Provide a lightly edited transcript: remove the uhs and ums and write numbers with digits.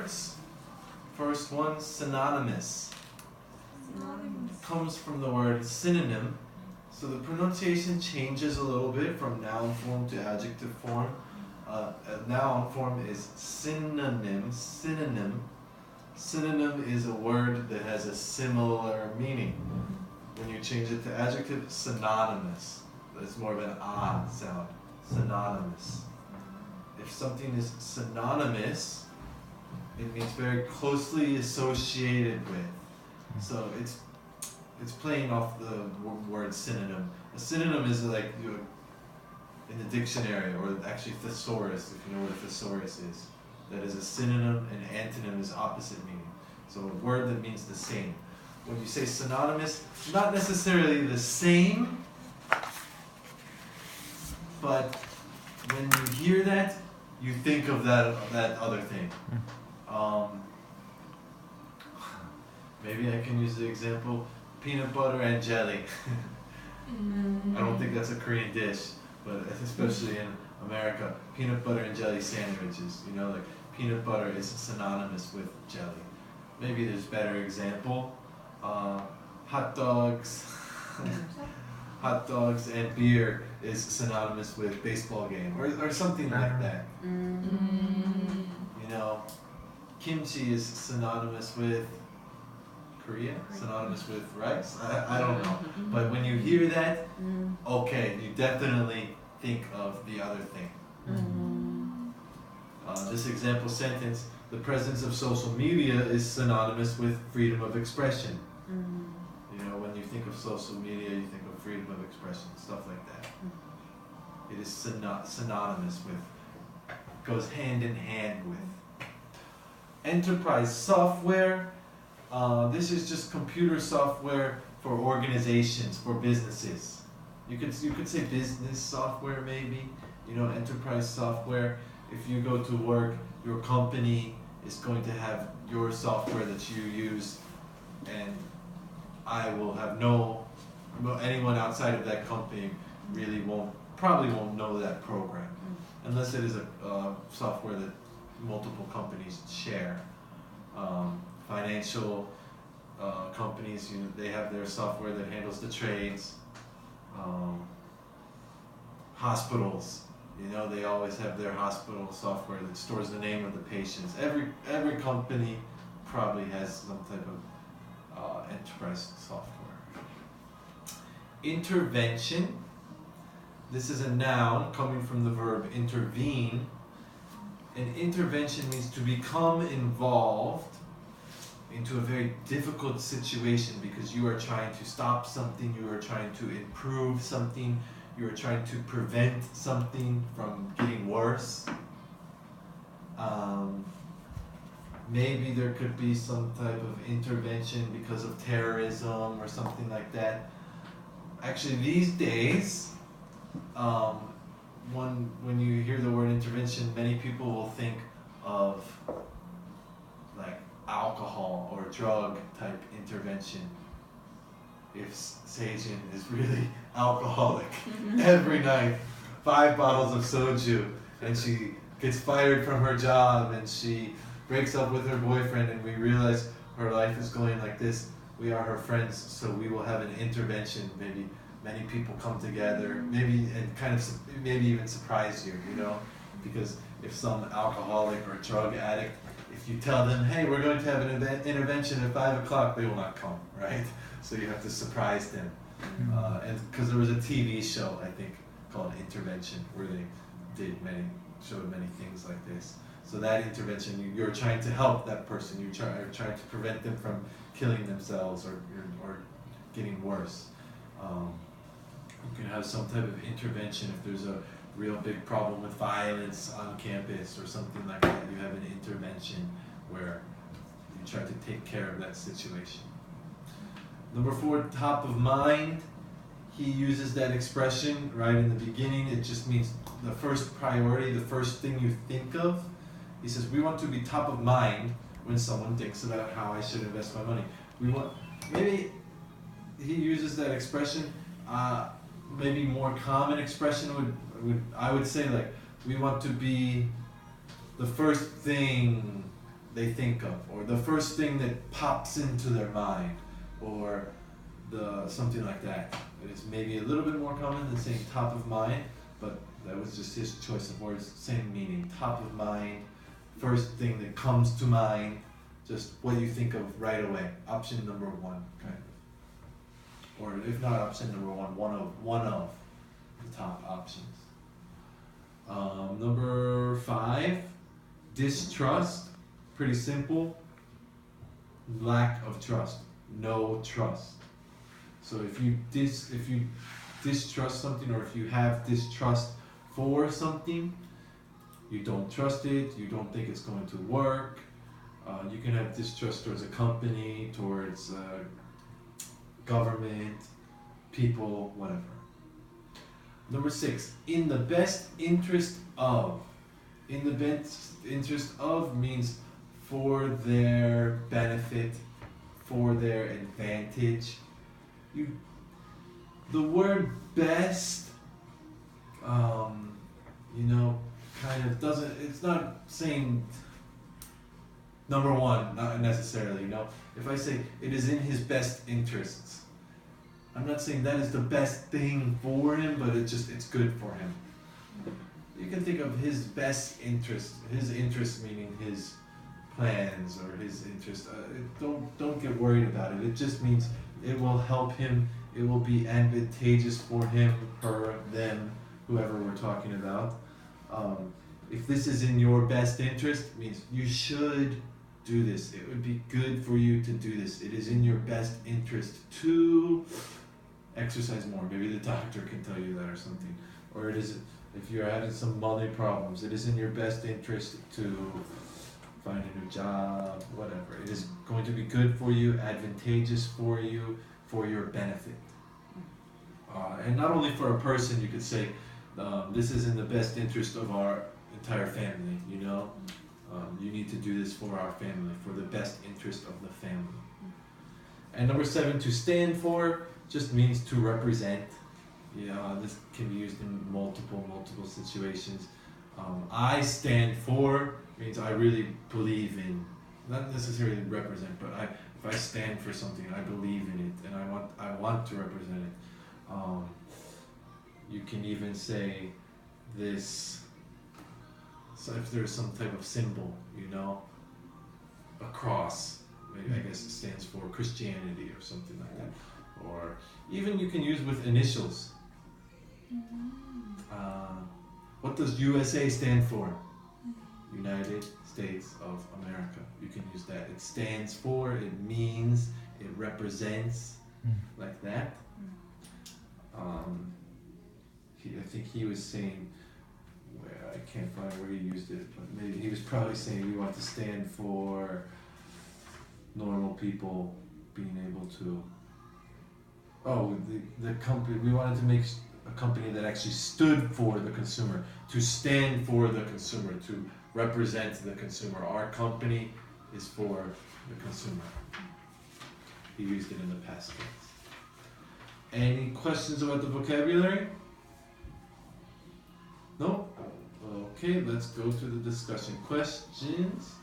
words. First one, synonymous. Comes from the word synonym. So the pronunciation changes a little bit from noun form to adjective form. A noun form is synonym. Synonym is a word that has a similar meaning. When you change it to adjective, synonymous. It's more of an ah sound. Synonymous. If something is synonymous, it means very closely associated with. So it's playing off the word synonym. A synonym is like in the dictionary, or actually thesaurus, if you know what a thesaurus is. That is a synonym, and antonym is opposite meaning. So a word that means the same. When you say synonymous, not necessarily the same, but when you hear that, you think of that other thing. Maybe I can use the example, peanut butter and jelly. I don't think that's a Korean dish, but especially in America, peanut butter and jelly sandwiches, like peanut butter is synonymous with jelly. Maybe there's a better example, hot dogs. Hot dogs and beer is synonymous with baseball game, or something like that. Kimchi is synonymous with Korea, synonymous with rice. I don't know. But when you hear that, okay, you definitely think of the other thing. This example sentence, the presence of social media is synonymous with freedom of expression. When you think of social media, you think of freedom of expression, stuff like that. It is synonymous with, goes hand in hand with. Enterprise software. This is just computer software for organizations, for businesses. You could say business software maybe. Enterprise software. If you go to work, your company is going to have your software that you use, and I will have anyone outside of that company really probably won't know that program, unless it is a software that multiple companies share. Financial companies, they have their software that handles the trades. Hospitals, they always have their hospital software that stores the name of the patients. Every company probably has some type of enterprise software. Intervention. This is a noun coming from the verb intervene. And intervention means to become involved into a very difficult situation because you are trying to stop something, you are trying to improve something, you are trying to prevent something from getting worse. Maybe there could be some type of intervention because of terrorism or something like that. Actually, these days, when you hear the word intervention, many people will think of like alcohol or drug type intervention. If Seijin is really alcoholic every night, 5 bottles of soju, and she gets fired from her job and she breaks up with her boyfriend, and we realize her life is going like this, we are her friends, so we will have an intervention. Maybe many people come together, maybe even surprise you, because if some alcoholic or drug addict, if you tell them, hey, we're going to have an intervention at 5 o'clock, they will not come, right? So you have to surprise them. And because there was a TV show, I think, called Intervention, where they showed many things like this. So that intervention, you're trying to help that person. You're trying to prevent them from killing themselves or getting worse. You can have some type of intervention if there's a real big problem with violence on campus or something like that. You have an intervention where you try to take care of that situation. Number 4, top of mind. He uses that expression right in the beginning. It just means the first priority, the first thing you think of. He says, we want to be top of mind when someone thinks about how I should invest my money. Maybe he uses that expression, maybe more common expression I would say, like, we want to be the first thing they think of, or the first thing that pops into their mind, or the something like that. It is maybe a little bit more common than saying top of mind, but that was just his choice of words, same meaning. Top of mind, first thing that comes to mind, just what you think of right away. Option number one, kind of. Or if not option number one of the top options. Number 5, distrust. Pretty simple. Lack of trust. No trust. So if you distrust something, or if you have distrust for something, you don't trust it, you don't think it's going to work. You can have distrust towards a company, towards government, people, whatever. Number 6, in the best interest of. In the best interest of means for their benefit, for their advantage. The word best, kind of doesn't, it's not saying number one, not necessarily, If I say it is in his best interests, I'm not saying that is the best thing for him, but it's good for him. You can think of his best interest, his interest meaning his plans or his interest. Don't get worried about it. It just means it will help him. It will be advantageous for him, her, them, whoever we're talking about. If this is in your best interest, it means you should do this. It would be good for you to do this. It is in your best interest to exercise more. Maybe the doctor can tell you that or something. Or it is, if you're having some money problems, it is in your best interest to find a new job, whatever. It is going to be good for you, advantageous for you, for your benefit. And not only for a person, you could say, this is in the best interest of our entire family, you need to do this for our family, for the best interest of the family. And number 7, to stand for, just means to represent. This can be used in multiple situations. I stand for means I really believe in, not necessarily represent, but if I stand for something, I believe in it, and I want to represent it. You can even say this. So if there's some type of symbol, a cross, maybe I guess it stands for Christianity or something like that. Or even you can use with initials. What does USA stand for? United States of America. You can use that. It stands for, it means, it represents, like that. I think he was saying, I can't find where he used it, but maybe he was probably saying we want to stand for normal people being able to. The company, we wanted to make a company that actually stood for the consumer, to stand for the consumer, to represent the consumer. Our company is for the consumer. He used it in the past tense. Any questions about the vocabulary? No? Okay, let's go to the discussion. Questions?